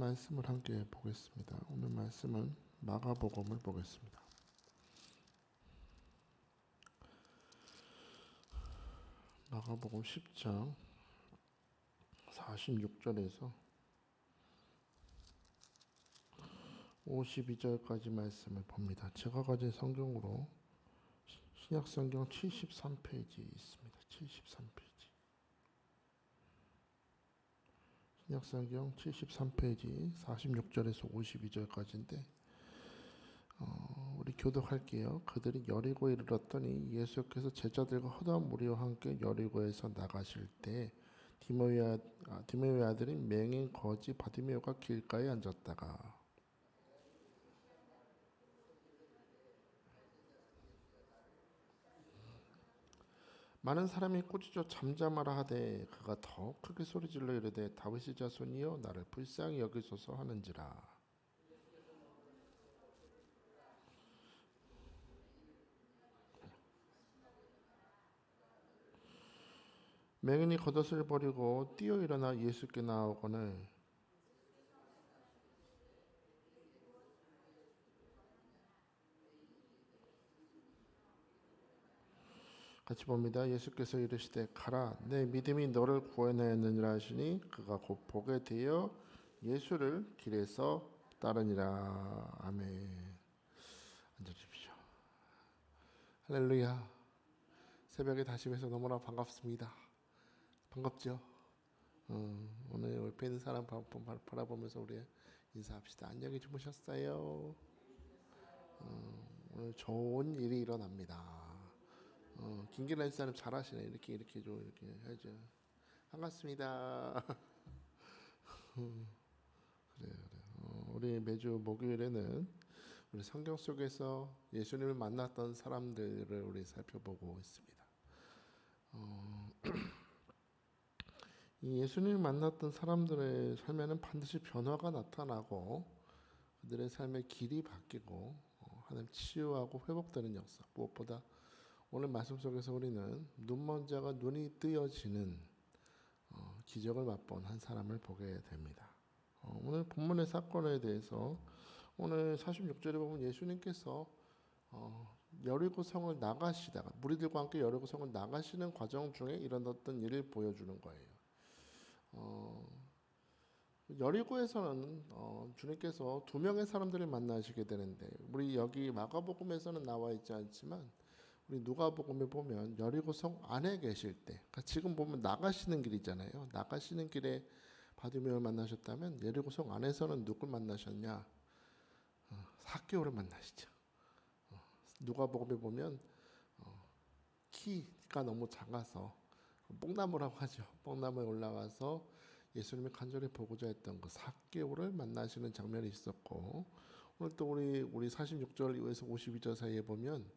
말씀을 함께 보겠습니다. 오늘 말씀은 마가복음을 보겠습니다. 마가복음 10장 46절에서 52절까지 말씀을 봅니다. 제가 가진 성경으로 신약성경 73페이지 있습니다. 73페이지. 신약성경 73페이지 46절에서 52절까지인데 우리 교독할게요. 그들이 여리고에 이르렀더니 예수께서 제자들과 허다한 무리와 함께 여리고에서 나가실 때 디모의 아들인 맹인 거지 바디메오가 길가에 앉았다가 많은 사람이 꾸짖어 잠잠하라 하되 그가 더 크게 소리질러 이르되 다윗의 자손이여 나를 불쌍히 여기소서 하는지라. 맹인이 겉옷을 버리고 뛰어 일어나 예수께 나아오거늘 같이 봅니다. 예수께서 이르시되 가라 내 믿음이 너를 구원하였느니라 하시니 그가 곧 보게 되어 예수를 길에서 따르니라. 아멘. 앉아주십시오. 할렐루야. 새벽에 다시 뵈서 너무나 반갑습니다. 반갑죠? 오늘 옆에 있는 사람 바라보면서 우리 인사합시다. 안녕히 주무셨어요? 오늘 좋은 일이 일어납니다. 김기란 사람 잘하시네. 이렇게 좀 이렇게 해야죠. 반갑습니다. 그래요. 우리 매주 목요일에는 우리 성경 속에서 예수님을 만났던 사람들을 우리 살펴보고 있습니다. 이 예수님을 만났던 사람들의 삶에는 반드시 변화가 나타나고 그들의 삶의 길이 바뀌고 하나님 치유하고 회복되는 역사. 무엇보다 오늘 말씀 속에서 우리는 눈먼 자가 눈이 뜨여지는 기적을 맛본 한 사람을 보게 됩니다. 오늘 본문의 사건에 대해서 오늘 46절에 보면 예수님께서 여리고 성을 나가시다가 무리들과 함께 여리고 성을 나가시는 과정 중에 일어났던 일을 보여주는 거예요. 여리고에서는 주님께서 두 명의 사람들을 만나시게 되는데 우리 여기 마가복음에서는 나와 있지 않지만 우리 누가복음에 보면 여리고성 안에 계실 때, 그러니까 지금 보면 나가시는 길이잖아요. 나가시는 길에 바디메오를 만나셨다면 여리고성 안에서는 누굴 만나셨냐? 삭개오를 만나시죠. 누가복음에 보면 키가 너무 작아서 뽕나무라고 하죠. 뽕나무에 올라가서 예수님이 간절히 보고자 했던 그 삭개오를 만나시는 장면이 있었고 오늘 또 우리 46절에서 52절 사이에 보면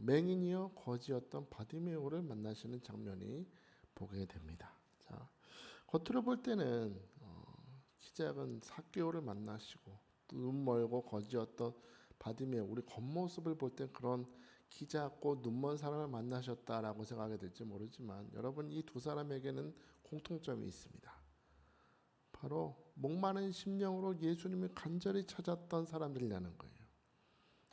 맹인이여 거지였던 바디메오를 만나시는 장면이 보게 됩니다. 자, 겉으로 볼 때는 키 작은 삭개오를 만나시고 눈 멀고 거지였던 바디메오 우리 겉모습을 볼 때 그런 키 작고 눈먼 사람을 만나셨다라고 생각하게 될지 모르지만 여러분 이 두 사람에게는 공통점이 있습니다. 바로 목마른 심령으로 예수님을 간절히 찾았던 사람들이라는 거예요.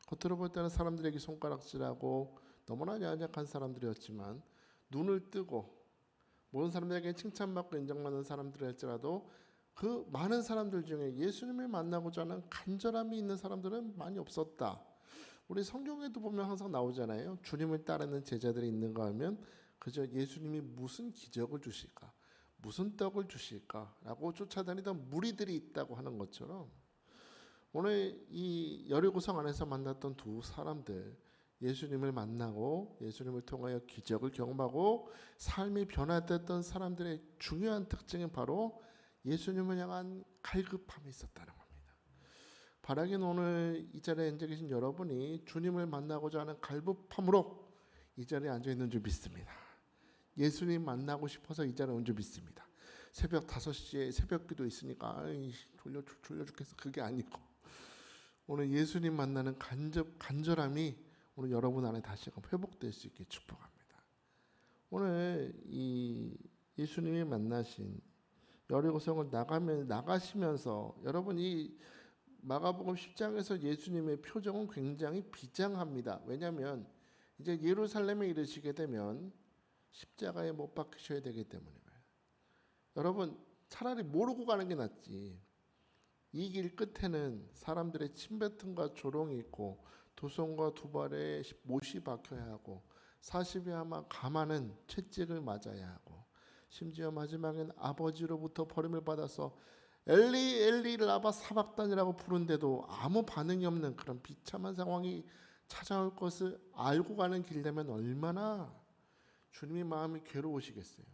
겉으로 볼 때는 사람들에게 손가락질하고 너무나 연약한 사람들이었지만 눈을 뜨고 모든 사람들에게 칭찬받고 인정받는 사람들일지라도 그 많은 사람들 중에 예수님을 만나고자 하는 간절함이 있는 사람들은 많이 없었다. 우리 성경에도 보면 항상 나오잖아요. 주님을 따르는 제자들이 있는가 하면 그저 예수님이 무슨 기적을 주실까, 무슨 떡을 주실까라고 쫓아다니던 무리들이 있다고 하는 것처럼 오늘 이 여리고성 안에서 만났던 두 사람들 예수님을 만나고 예수님을 통하여 기적을 경험하고 삶이 변화됐던 사람들의 중요한 특징은 바로 예수님을 향한 갈급함이 있었다는 겁니다. 바라긴 오늘 이 자리에 앉아 계신 여러분이 주님을 만나고자 하는 갈급함으로 이 자리에 앉아 있는 줄 믿습니다. 예수님 만나고 싶어서 이 자리에 온 줄 믿습니다. 새벽 5시에 새벽기도 있으니까 졸려 죽겠어. 그게 아니고 오늘 예수님 만나는 간절함이 오늘 여러분 안에 다시 한번 회복될 수 있게 축복합니다. 오늘 이 예수님이 만나신 여리고성을 나가시면서 여러분 이 마가복음 10장에서 예수님의 표정은 굉장히 비장합니다. 왜냐하면 이제 예루살렘에 이르시게 되면 십자가에 못 박히셔야 되기 때문이에요. 여러분 차라리 모르고 가는 게 낫지. 이 길 끝에는 사람들의 침뱉음과 조롱이 있고 두 손과 두 발에 못이 박혀야 하고 40여 아마 가마는 채찍을 맞아야 하고 심지어 마지막엔 아버지로부터 버림을 받아서 엘리 엘리 라바 사박단이라고 부른데도 아무 반응이 없는 그런 비참한 상황이 찾아올 것을 알고 가는 길이라면 얼마나 주님이 마음이 괴로우시겠어요.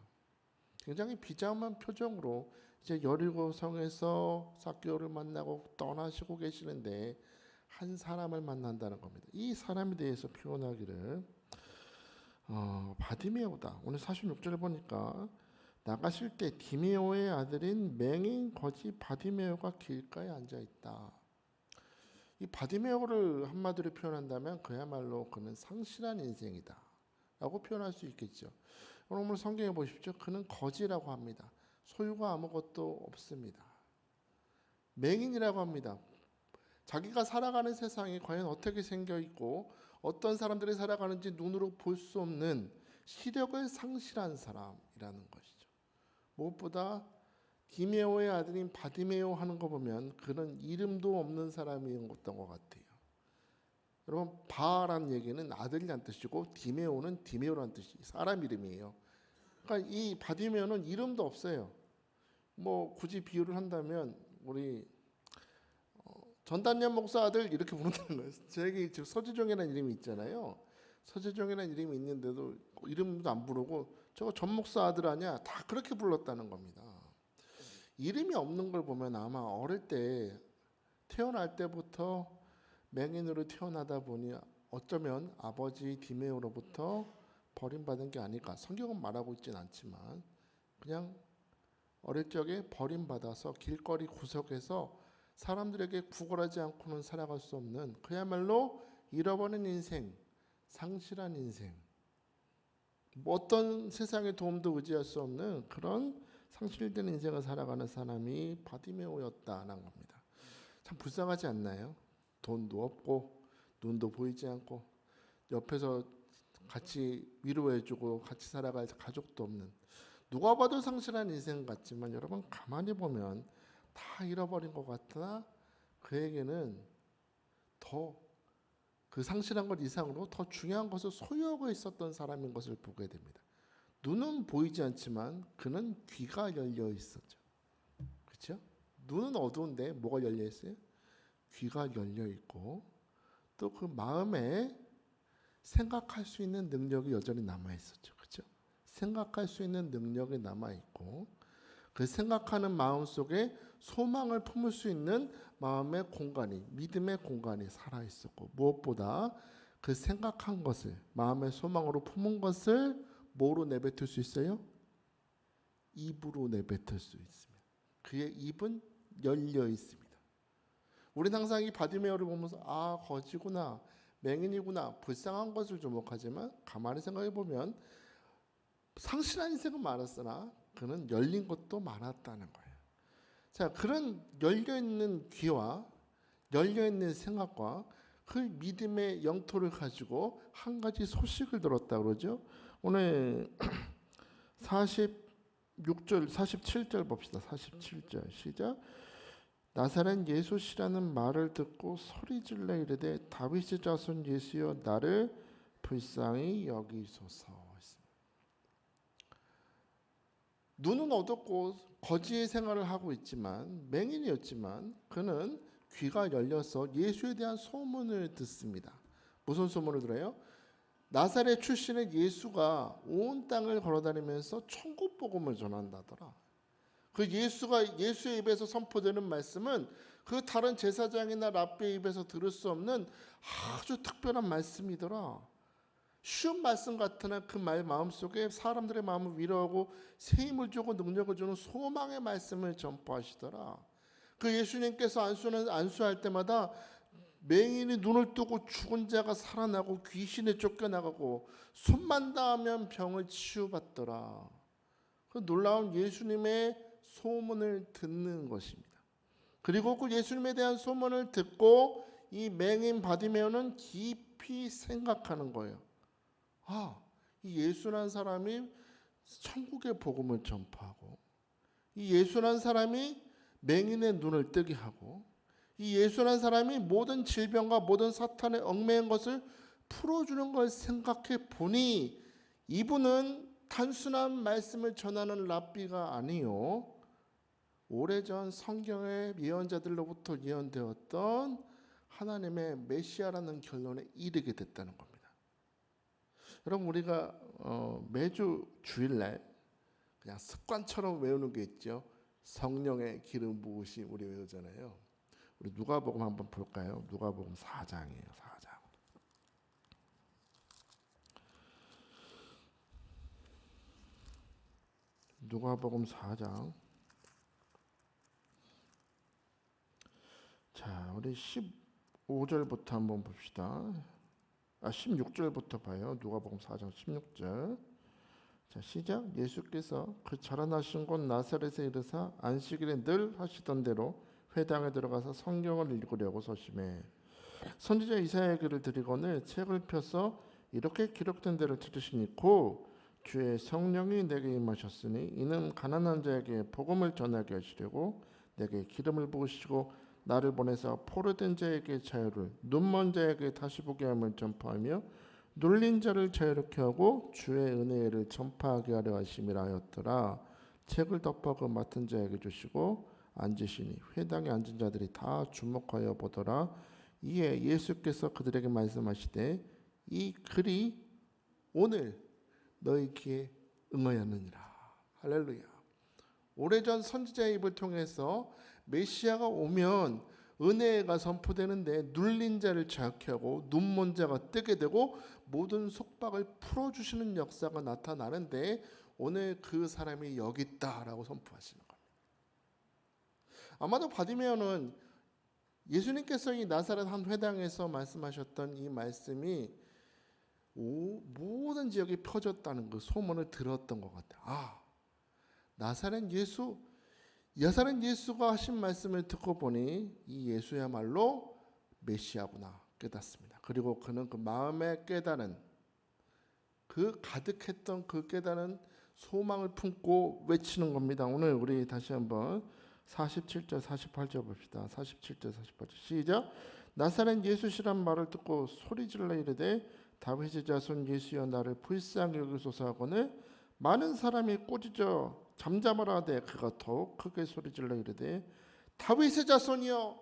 굉장히 비장한 표정으로 이제 여리고성에서 삭개오를 만나고 떠나시고 계시는데 한 사람을 만난다는 겁니다. 이 사람에 대해서 표현하기를 바디메오다. 오늘 46절에 보니까 나가실 때 디메오의 아들인 맹인 거지 바디메오가 길가에 앉아 있다. 이 바디메오를 한마디로 표현한다면 그야말로 그는 상실한 인생이다 라고 표현할 수 있겠죠. 오늘 성경에 보십시오. 그는 거지라고 합니다. 소유가 아무것도 없습니다. 맹인이라고 합니다. 자기가 살아가는 세상이 과연 어떻게 생겨 있고 어떤 사람들이 살아가는지 눈으로 볼 수 없는 시력을 상실한 사람이라는 것이죠. 무엇보다 디메오의 아들인 바디메오 하는 거 보면 그는 이름도 없는 사람이었던 것 같아요. 여러분 바라는 얘기는 아들이란 뜻이고 디메오는 디메오란 뜻이 사람 이름이에요. 그러니까 이 바디메오는 이름도 없어요. 뭐 굳이 비유를 한다면 우리 전단년 목사 아들 이렇게 부른다는 거예요. 저에게 지금 서재종이라는 이름이 있잖아요. 서재종이라는 이름이 있는데도 이름도 안 부르고 저거 전 목사 아들 아니야? 다 그렇게 불렀다는 겁니다. 이름이 없는 걸 보면 아마 어릴 때 태어날 때부터 맹인으로 태어나다 보니 어쩌면 아버지 디메오로부터 버림받은 게 아닐까. 성경은 말하고 있진 않지만 그냥 어릴 적에 버림받아서 길거리 구석에서 사람들에게 구걸하지 않고는 살아갈 수 없는 그야말로 잃어버린 인생, 상실한 인생, 뭐 어떤 세상의 도움도 의지할 수 없는 그런 상실된 인생을 살아가는 사람이 바디메오였다는 겁니다. 참 불쌍하지 않나요? 돈도 없고 눈도 보이지 않고 옆에서 같이 위로해주고 같이 살아갈 가족도 없는 누가 봐도 상실한 인생 같지만 여러분 가만히 보면 다 잃어버린 것 같으나 그에게는 더 그 상실한 것 이상으로 더 중요한 것을 소유하고 있었던 사람인 것을 보게 됩니다. 눈은 보이지 않지만 그는 귀가 열려 있었죠. 그렇죠? 눈은 어두운데 뭐가 열려 있어요? 귀가 열려 있고 또 그 마음에 생각할 수 있는 능력이 여전히 남아 있었죠. 그렇죠? 생각할 수 있는 능력이 남아 있고 그 생각하는 마음 속에 소망을 품을 수 있는 마음의 공간이 믿음의 공간이 살아 있었고 무엇보다 그 생각한 것을 마음의 소망으로 품은 것을 뭐로 내뱉을 수 있어요? 입으로 내뱉을 수 있습니다. 그의 입은 열려 있습니다. 우리는 항상 이 바디메오를 보면서 아 거지구나 맹인이구나 불쌍한 것을 주목하지만 가만히 생각해 보면 상실한 인생은 많았으나 그는 열린 것도 많았다는 거예요. 자, 그런 열려있는 귀와 열려있는 생각과 그 믿음의 영토를 가지고 한 가지 소식을 들었다 그러죠. 오늘 46절, 47절 봅시다. 47절 시작. 나사렛 예수시라는 말을 듣고 소리질러 이르되 다윗의 자손 예수여 나를 불쌍히 여기소서. 눈은 어둡고 거지의 생활을 하고 있지만 맹인이었지만 그는 귀가 열려서 예수에 대한 소문을 듣습니다. 무슨 소문을 들어요? 나사렛 출신의 예수가 온 땅을 걸어다니면서 천국 복음을 전한다더라. 그 예수의 입에서 선포되는 말씀은 그 다른 제사장이나 랍비의 입에서 들을 수 없는 아주 특별한 말씀이더라. 쉬운 말씀 같으나 그 말 마음속에 사람들의 마음을 위로하고 새 힘을 주고 능력을 주는 소망의 말씀을 전파하시더라. 그 예수님께서 안수할 때마다 맹인이 눈을 뜨고 죽은 자가 살아나고 귀신에 쫓겨나가고 손만 닿으면 병을 치유받더라. 그 놀라운 예수님의 소문을 듣는 것입니다. 그리고 그 예수님에 대한 소문을 듣고 이 맹인 바디메오는 깊이 생각하는 거예요. 이 예수란 사람이 천국의 복음을 전파하고, 이 예수란 사람이 맹인의 눈을 뜨게 하고, 이 예수란 사람이 모든 질병과 모든 사탄의 얽매인 것을 풀어주는 걸 생각해 보니 이분은 단순한 말씀을 전하는 랍비가 아니요, 오래전 성경의 예언자들로부터 예언되었던 하나님의 메시아라는 결론에 이르게 됐다는 겁니다. 여러분, 우리가 매주 주일날 그냥 습관처럼 외우는 게 있죠. 성령의 기름 부으심 우리 외우잖아요. 우리 누가복음 한번 볼까요? 누가복음 4장이에요. 4장. 누가복음 4장. 자, 우리 15절부터 한번 봅시다. 16절부터 봐요. 누가복음 4장 16절. 자, 시작. 예수께서 그 자라나신 곳 나사렛에 이르사 안식일에 늘 하시던 대로 회당에 들어가서 성경을 읽으려고 서심해 선지자 이사야의 글을 드리거늘 책을 펴서 이렇게 기록된 대로 들으시니 곧 주의 성령이 내게 임하셨으니 이는 가난한 자에게 복음을 전하게 하시려고 내게 기름을 부으시고 나를 보내서 포로된 자에게 자유를, 눈먼 자에게 다시 보게 함을 전파하며 눌린 자를 자유롭게 하고 주의 은혜를 전파하게 하려 하심이라 하였더라. 책을 덮어 그 맡은 자에게 주시고 앉으시니 회당에 앉은 자들이 다 주목하여 보더라. 이에 예수께서 그들에게 말씀하시되 이 글이 오늘 너희 귀에 응하였느니라. 할렐루야. 오래전 선지자의 입을 통해서 메시아가 오면 은혜가 선포되는데 눌린 자를 자유케 하고 눈먼 자가 뜨게 되고 모든 속박을 풀어주시는 역사가 나타나는데 오늘 그 사람이 여기 있다라고 선포하시는 겁니다. 아마도 바디메오는 예수님께서 이 나사렛 한 회당에서 말씀하셨던 이 말씀이 모든 지역에 펴졌다는 그 소문을 들었던 것 같아요. 나사렛 예수가 하신 말씀을 듣고 보니 이 예수야말로 메시아구나 깨닫습니다. 그리고 그는 그 마음에 깨달은 그 가득했던 그 깨달은 소망을 품고 외치는 겁니다. 오늘 우리 다시 한번 47절 48절 봅시다. 47절 48절 시작. 나사렛 예수시란 말을 듣고 소리질러 이르되 다윗의 자손 예수여 나를 불쌍히 여기소서 하거늘 많은 사람이 꾸짖어 잠잠하라 하되 그가 더욱 크게 소리질러 이르되 다윗의 자손이여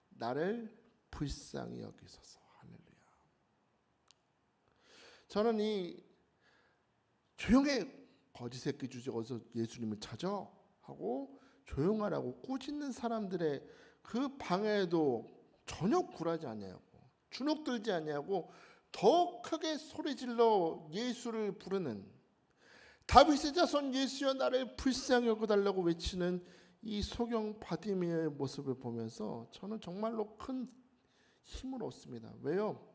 나를 불쌍히 여기소서. 할렐루야. 저는 이 조용해 거지 새끼 주제 어디서 예수님을 찾아 하고 조용하라고 꾸짖는 사람들의 그 방해도 전혀 굴하지 아니하고 주눅들지 아니하고 더 크게 소리질러 예수를 부르는 다윗의 자손 예수여 나를 불쌍히 여겨달라고 외치는 이 소경 바디메오의 모습을 보면서 저는 정말로 큰 힘을 얻습니다. 왜요?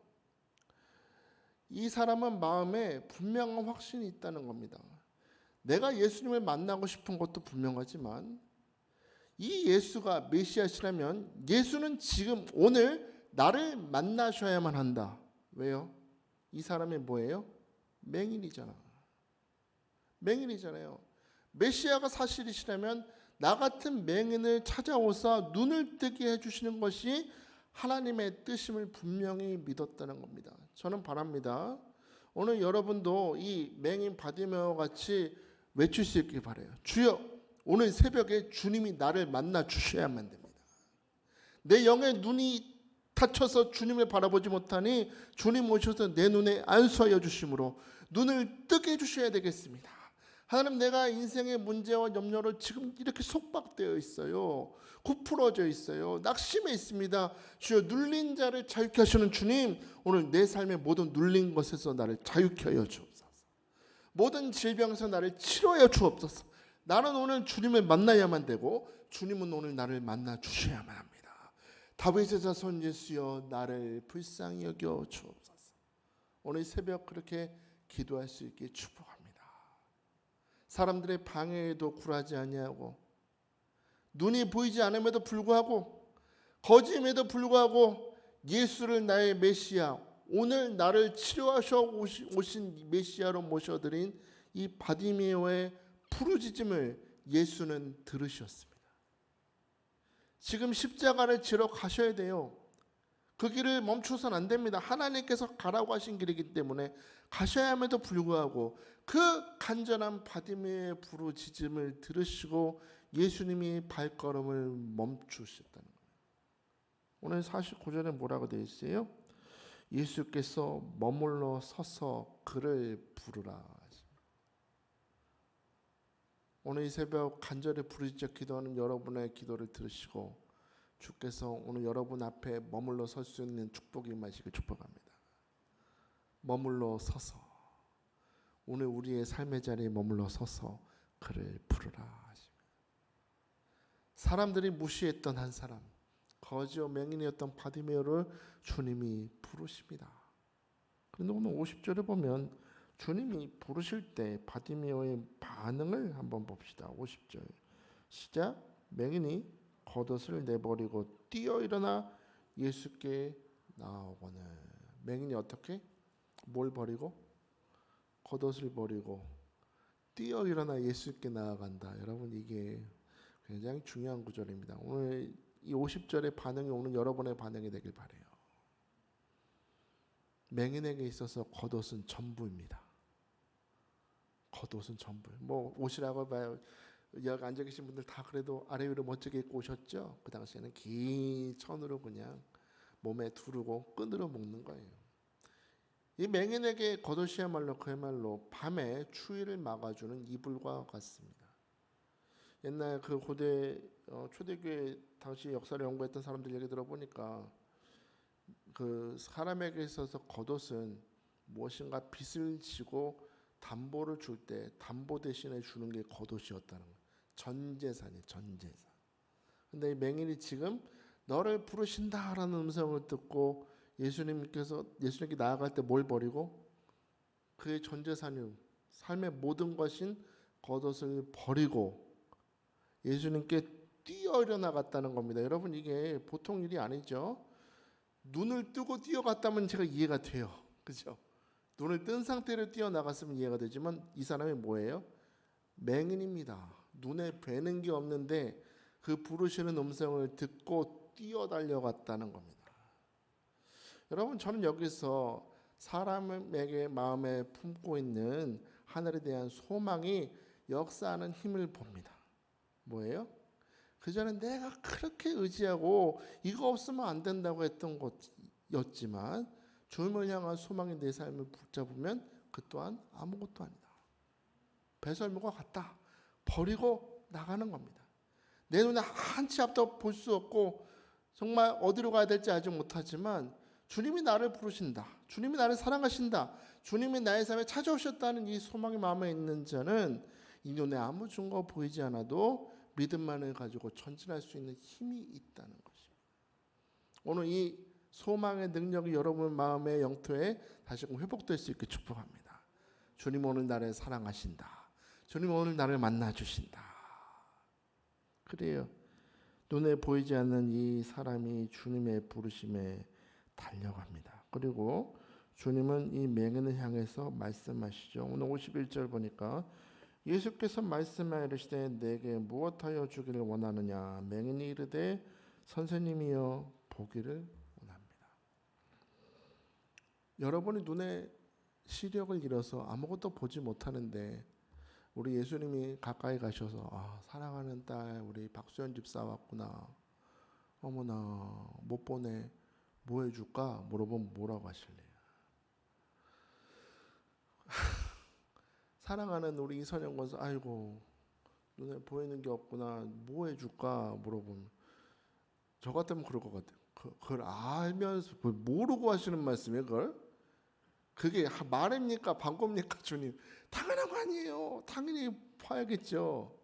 이 사람은 마음에 분명한 확신이 있다는 겁니다. 내가 예수님을 만나고 싶은 것도 분명하지만 이 예수가 메시아시라면 예수는 지금 오늘 나를 만나셔야만 한다. 왜요? 이 사람이 뭐예요? 맹인이잖아요. 메시아가 사실이시라면 나 같은 맹인을 찾아오사 눈을 뜨게 해주시는 것이 하나님의 뜻임을 분명히 믿었다는 겁니다. 저는 바랍니다. 오늘 여러분도 이 맹인 바디메오 같이 외칠 수 있길 바라요. 주여, 오늘 새벽에 주님이 나를 만나 주셔야만 됩니다. 내 영의 눈이 닫혀서 주님을 바라보지 못하니 주님 오셔서 내 눈에 안수하여 주심으로 눈을 뜨게 해주셔야 되겠습니다. 하나님, 내가 인생의 문제와 염려로 지금 이렇게 속박되어 있어요. 굽풀어져 있어요. 낙심해 있습니다. 주여, 눌린 자를 자유케 하시는 주님, 오늘 내 삶의 모든 눌린 것에서 나를 자유케 하여 주옵소서. 모든 질병에서 나를 치료하여 주옵소서. 나는 오늘 주님을 만나야만 되고 주님은 오늘 나를 만나 주셔야만 합니다. 다윗의 자손 예수여 나를 불쌍히 여겨 주옵소서. 오늘 새벽 그렇게 기도할 수 있게 축복합니다. 사람들의 방해에도 굴하지 아니하고 눈이 보이지 않음에도 불구하고, 거짓임에도 불구하고 예수를 나의 메시아, 오늘 나를 치료하셔 오신 메시아로 모셔드린 이 바디메오의 부르짖음을 예수는 들으셨습니다. 지금 십자가를 지러 가셔야 돼요. 그 길을 멈춰서는 안 됩니다. 하나님께서 가라고 하신 길이기 때문에 가셔야 함에도 불구하고 그 간절한 바디메오의 부르짖음을 들으시고 예수님이 발걸음을 멈추셨다는 거예요. 오늘 49절에 뭐라고 되어 있어요? 예수께서 머물러 서서 그를 부르라. 오늘 이 새벽 간절히 부르짖어 기도하는 여러분의 기도를 들으시고 주께서 오늘 여러분 앞에 머물러 설 수 있는 축복이 임하시길 축복합니다. 머물러 서서, 오늘 우리의 삶의 자리에 머물러 서서 그를 부르라. 사람들이 무시했던 한 사람, 거지와 맹인이었던 바디메오를 주님이 부르십니다. 그런데 오늘 50절에 보면 주님이 부르실 때 바디메오의 반응을 한번 봅시다. 50절 시작. 맹인이 겉옷을 내버리고 뛰어 일어나 예수께 나아오거늘. 맹인이 어떻게? 뭘 버리고? 겉옷을 버리고 뛰어 일어나 예수께 나아간다. 여러분, 이게 굉장히 중요한 구절입니다. 오늘 이 50절의 반응이 오늘 여러분의 반응이 되길 바라요. 맹인에게 있어서 겉옷은 전부입니다. 겉옷은 전부. 뭐 옷이라고 봐요. 여기 앉아 계신 분들 다 그래도 아래 위로 멋지게 입고 오셨죠? 그 당시에는 긴 천으로 그냥 몸에 두르고 끈으로 묶는 거예요. 이 맹인에게 겉옷이야말로 그야말로 밤에 추위를 막아주는 이불과 같습니다. 옛날 그 고대 초대교회 당시 역사를 연구했던 사람들 얘기 들어보니까 그 사람에게 있어서 겉옷은 무엇인가 빚을 지고 담보를 줄 때 담보 대신에 주는 게 겉옷이었다는 거예요. 전재산이에요. 전재산. 근데 이 맹인이 지금 너를 부르신다라는 음성을 듣고 예수님께 나아갈 때 뭘 버리고? 그의 전재산이 삶의 모든 것인 겉옷을 버리고 예수님께 뛰어 일어나갔다는 겁니다. 여러분, 이게 보통 일이 아니죠. 눈을 뜨고 뛰어갔다면 제가 이해가 돼요. 그죠? 눈을 뜬 상태로 뛰어나갔으면 이해가 되지만 이 사람이 뭐예요? 맹인입니다. 눈에 뵈는 게 없는데 그 부르시는 음성을 듣고 뛰어달려갔다는 겁니다. 여러분, 저는 여기서 사람에게 마음에 품고 있는 하늘에 대한 소망이 역사하는 힘을 봅니다. 뭐예요? 그전에 내가 그렇게 의지하고 이거 없으면 안 된다고 했던 것이었지만 주님을 향한 소망이 내 삶을 붙잡으면 그 또한 아무것도 아니다. 배설물과 같다. 버리고 나가는 겁니다. 내 눈에 한치 앞도 볼 수 없고 정말 어디로 가야 될지 알지 못하지만 주님이 나를 부르신다. 주님이 나를 사랑하신다. 주님이 나의 삶에 찾아오셨다는 이 소망이 마음에 있는 자는 이 눈에 아무 증거 보이지 않아도 믿음만을 가지고 전진할 수 있는 힘이 있다는 것입니다. 오늘 이 소망의 능력이 여러분 마음의 영토에 다시금 회복될 수 있게 축복합니다. 주님 오늘 나를 사랑하신다. 주님 오늘 나를 만나주신다. 그래요. 눈에 보이지 않는 이 사람이 주님의 부르심에 달려갑니다. 그리고 주님은 이 맹인을 향해서 말씀하시죠. 오늘 51절 보니까 예수께서 말씀하여 이르시되 내게 무엇하여 주기를 원하느냐. 맹인이 이르되 선생님이여 보기를 원합니다. 여러분이 눈에 시력을 잃어서 아무것도 보지 못하는데 우리 예수님이 가까이 가셔서 사랑하는 딸 우리 박수연 집사 왔구나. 어머나 못 보네. 뭐 해줄까? 물어보면 뭐라고 하실래요? 사랑하는 우리 이선영 권사 아이고 눈에 보이는 게 없구나. 뭐 해줄까? 물어보면 저 같으면 그럴 것 같아요. 그걸 알면서 모르고 하시는 말씀이에요. 그게 말입니까? 방법입니까? 주님 당연한 거 아니에요. 당연히 봐야겠죠.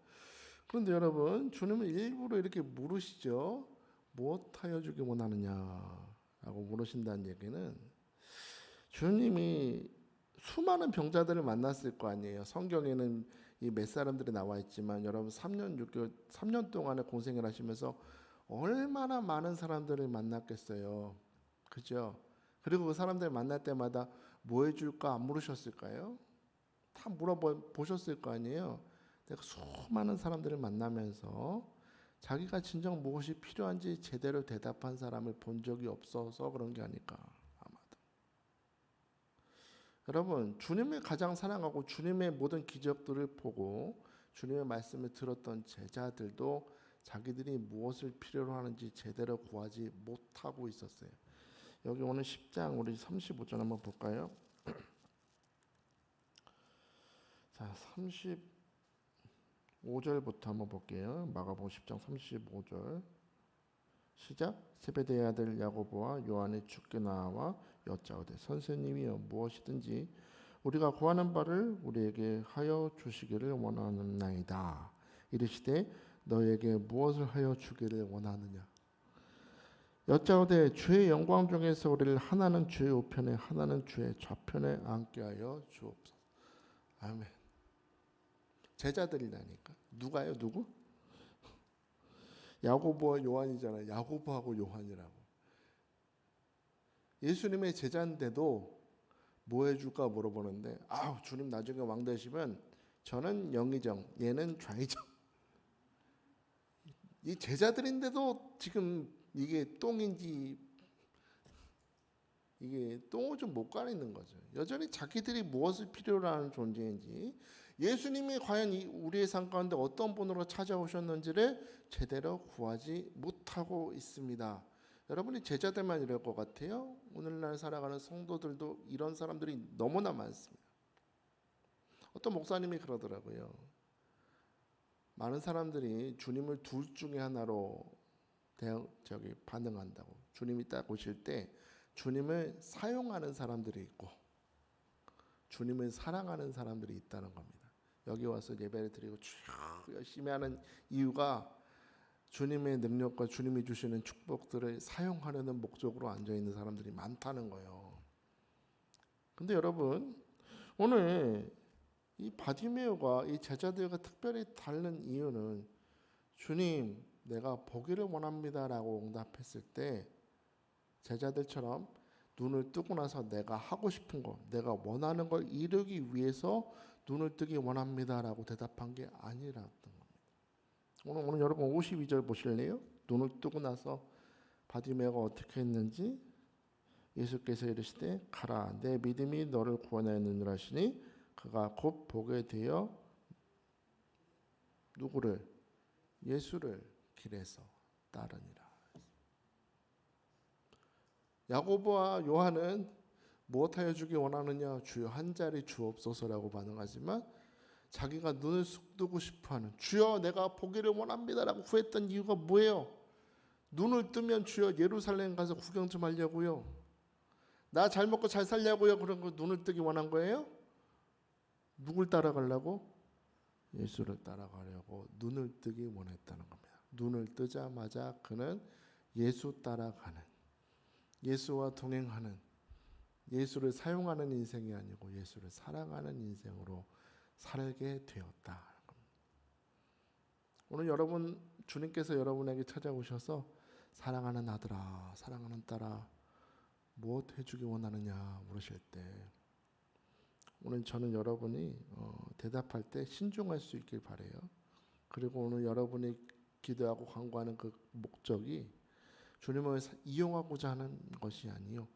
그런데 여러분 주님은 일부러 이렇게 물으시죠. 무엇하여 주기 원하느냐라고 물으신다는 얘기는 주님이 수많은 병자들을 만났을 거 아니에요. 성경에는 이 몇 사람들이 나와 있지만 여러분 3년 6개월 3년 동안의 공생을 하시면서 얼마나 많은 사람들을 만났겠어요. 그죠? 그리고 그 사람들 만날 때마다 뭐 해줄까 안 물으셨을까요? 다 물어보셨을 거 아니에요. 내가 수많은 사람들을 만나면서 자기가 진정 무엇이 필요한지 제대로 대답한 사람을 본 적이 없어서 그런 게 아닐까 아마도. 여러분 주님을 가장 사랑하고 주님의 모든 기적들을 보고 주님의 말씀을 들었던 제자들도 자기들이 무엇을 필요로 하는지 제대로 구하지 못하고 있었어요. 여기 오늘 10장 우리 35절 한번 볼까요? 자, 35절부터 한번 볼게요. 마가복음 10장 35절 시작. 세베대의 아들 야고보와 요한이 주께 나와 여짜오되 선생님이여 무엇이든지 우리가 구하는 바를 우리에게 하여 주시기를 원하나이다. 이르시되 너에게 무엇을 하여 주기를 원하느냐. 여짜오되 주의 영광 중에서 우리를 하나는 주의 우편에 하나는 주의 좌편에 앉게 하여 주옵소서. 아멘. 제자들이라니까. 누가요? 누구? 야고보와 요한이잖아요. 야고보하고 요한이라고. 예수님의 제자인데도 뭐 해줄까 물어보는데 주님 나중에 왕 되시면 저는 영의정, 얘는 좌의정. 이 제자들인데도 지금 이게 똥인지 이게 똥을 좀 못 가리는 거죠. 여전히 자기들이 무엇을 필요로 하는 존재인지 예수님이 과연 우리의 삶 가운데 어떤 분으로 찾아오셨는지를 제대로 구하지 못하고 있습니다. 여러분이 제자들만 이럴 것 같아요? 오늘날 살아가는 성도들도 이런 사람들이 너무나 많습니다. 어떤 목사님이 그러더라고요. 많은 사람들이 주님을 둘 중에 하나로 반응한다고. 주님이 딱 오실 때 주님을 사용하는 사람들이 있고 주님을 사랑하는 사람들이 있다는 겁니다. 여기 와서 예배를 드리고 쭉 열심히 하는 이유가 주님의 능력과 주님이 주시는 축복들을 사용하려는 목적으로 앉아있는 사람들이 많다는 거예요. 근데 여러분 오늘 이 바디메오가 이 제자들과 특별히 다른 이유는 주님 내가 보기를 원합니다라고 응답했을 때 제자들처럼 눈을 뜨고 나서 내가 하고 싶은 거, 내가 원하는 걸 이루기 위해서 눈을 뜨기 원합니다라고 대답한 게 아니라던 겁니다. 오늘 여러분 52절 보실래요? 눈을 뜨고 나서 바디메오가 어떻게 했는지 예수께서 이르시되 가라 내 믿음이 너를 구원하였느니라 하시니 그가 곧 보게 되어 누구를? 예수를 길에서 따르니라. 야고보와 요한은 무엇하여 주기 원하느냐? 주여 한 자리 주옵소서라고 반응하지만 자기가 눈을 쑥 뜨고 싶어하는 주여 내가 보기를 원합니다라고 구했던 이유가 뭐예요? 눈을 뜨면 주여 예루살렘 가서 구경 좀 하려고요. 나 잘 먹고 잘 살려고요. 그런 거 눈을 뜨기 원한 거예요? 누굴 따라가려고? 예수를 따라가려고 눈을 뜨기 원했다는 겁니다. 눈을 뜨자마자 그는 예수 따라가는, 예수와 동행하는, 예수를 사용하는 인생이 아니고 예수를 사랑하는 인생으로 살게 되었다. 오늘 여러분 주님께서 여러분에게 찾아오셔서 사랑하는 아들아, 사랑하는 딸아, 무엇 해주기 원하느냐 물으실 때 오늘 저는 여러분이 대답할 때 신중할 수 있길 바라요. 그리고 오늘 여러분이 기도하고 간구하는 그 목적이 주님을 이용하고자 하는 것이 아니요.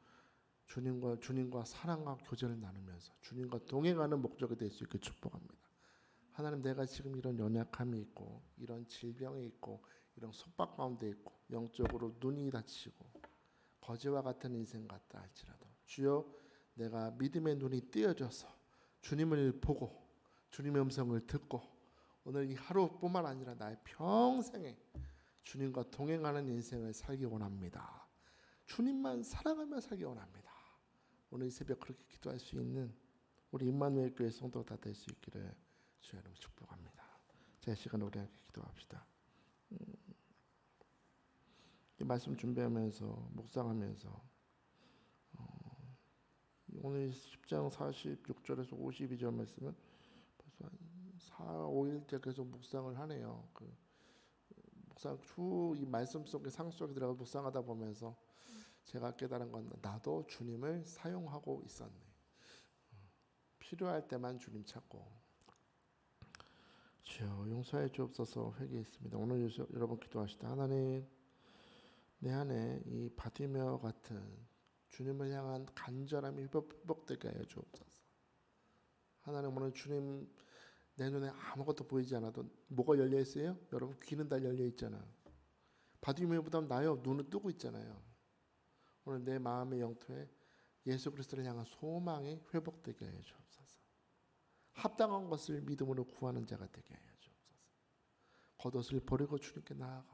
주님과 사랑과 교제를 나누면서 주님과 동행하는 목적이 될 수 있게 축복합니다. 하나님 내가 지금 이런 연약함이 있고 이런 질병이 있고 이런 속박 가운데 있고 영적으로 눈이 다치고 거지와 같은 인생 같다 할지라도 주여 내가 믿음의 눈이 띄어져서 주님을 보고 주님의 음성을 듣고 오늘 이 하루뿐만 아니라 나의 평생에 주님과 동행하는 인생을 살기 원합니다. 주님만 사랑하며 살기 원합니다. 오늘 이 새벽 그렇게 기도할 수 있는 우리 임마누엘 교회 성도 다 될 수 있기를 주의 이름으로 축복합니다. 제 시간 우리 함께 기도합시다. 이 말씀 준비하면서 묵상하면서 오늘 10장 46절에서 52절 말씀은 벌써 한 한 5일째 계속 묵상을 하네요. 묵상 이 말씀 속에 상 속에 들어가 묵상하다 보면서 제가 깨달은 건 나도 주님을 사용하고 있었네. 필요할 때만 주님 찾고. 주여 용서해 주옵소서. 회개했습니다. 오늘 여러분 기도하시다. 하나님, 내 안에 이 바디메어 같은 주님을 향한 간절함이 회복되게 하여 주옵소서. 하나님, 오늘 주님 내 눈에 아무것도 보이지 않아도 뭐가 열려 있어요? 여러분 귀는 다 열려 있잖아. 바디메어보다 나요 눈을 뜨고 있잖아요. 오늘 내 마음의 영토에 예수 그리스도를 향한 소망이 회복되게 하여 주옵소서. 합당한 것을 믿음으로 구하는 자가 되게 하여 주옵소서. 겉옷을 버리고 주님께 나아가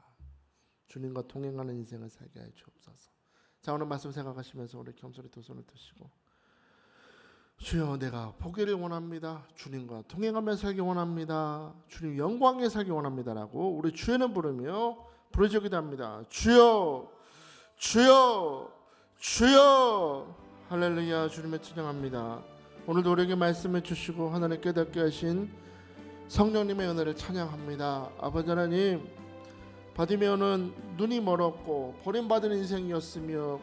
주님과 동행하는 인생을 살게 하여 주옵소서. 자, 오늘 말씀 생각하시면서 우리 겸손히 두 손을 드시고, 주여 내가 보기를 원합니다. 주님과 동행하며 살기 원합니다. 주님 영광에 살기 원합니다라고 우리 주여는 부르며 부르짖기도 합니다. 주여 주여 주여. 할렐루야. 주님을 찬양합니다. 오늘도 우리에게 말씀해 주시고 하나님 깨닫게 하신 성령님의 은혜를 찬양합니다. 아버지 하나님, 바디메어는 눈이 멀었고 버림받은 인생이었으며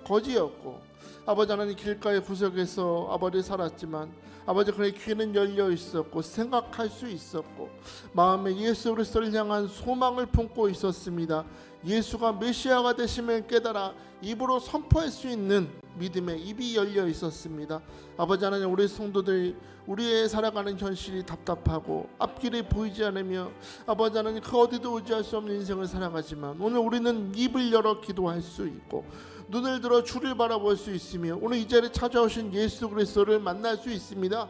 거지였고 아버지 하나님 길가의 구석에서 아버지 살았지만 아버지 그의 귀는 열려 있었고 생각할 수 있었고 마음에 예수 그리스도를 향한 소망을 품고 있었습니다. 예수가 메시아가 되심을 깨달아 입으로 선포할 수 있는 믿음의 입이 열려 있었습니다. 아버지 하나님, 우리 성도들 우리의 살아가는 현실이 답답하고 앞길이 보이지 않으며 아버지 하나님 그 어디도 의지할 수 없는 인생을 살아가지만 오늘 우리는 입을 열어 기도할 수 있고 눈을 들어 주를 바라볼 수 있으며 오늘 이 자리에 찾아오신 예수 그리스도를 만날 수 있습니다.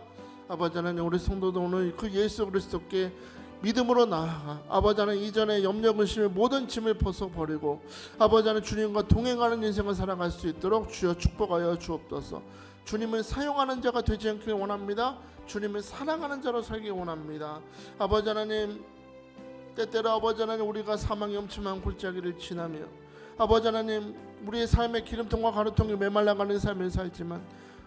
아버지 하나님, 우리 성도도 오늘 그 예수 그리스도께 믿음으로 나아가 아버지 하나님 이전에 염려 근심의 모든 짐을 벗어버리고 아버지 하나님 주님과 동행하는 인생을 살아갈 수 있도록 주여 축복하여 주옵소서. 주님을 사용하는 자가 되지 않길 원합니다. 주님을 사랑하는 자로 살기 원합니다. 아버지 하나님, 때때로 아버지 하나님 우리가 사망의 엄침한 골짜기를 지나며 아버지 하나님 우리의 삶의 기름통과 가루통이 메말라가는 삶을 살지만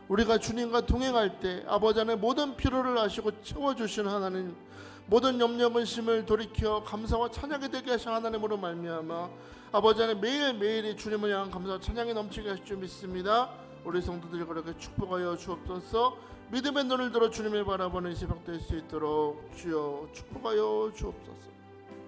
우리가 주님과 동행할 때 아버지 하나님 모든 필요를 아시고 채워주시는 하나님, 모든 염려 근심을 돌이켜 감사와 찬양이 되게 하신 하나님으로 말미암아 아버지 하나님 매일매일이 주님을 향한 감사와 찬양이 넘치게 하실 줄 믿습니다. 우리 성도들이 그렇게 축복하여 주옵소서. 믿음의 눈을 들어 주님을 바라보는 새벽 될 수 있도록 주여 축복하여 주옵소서.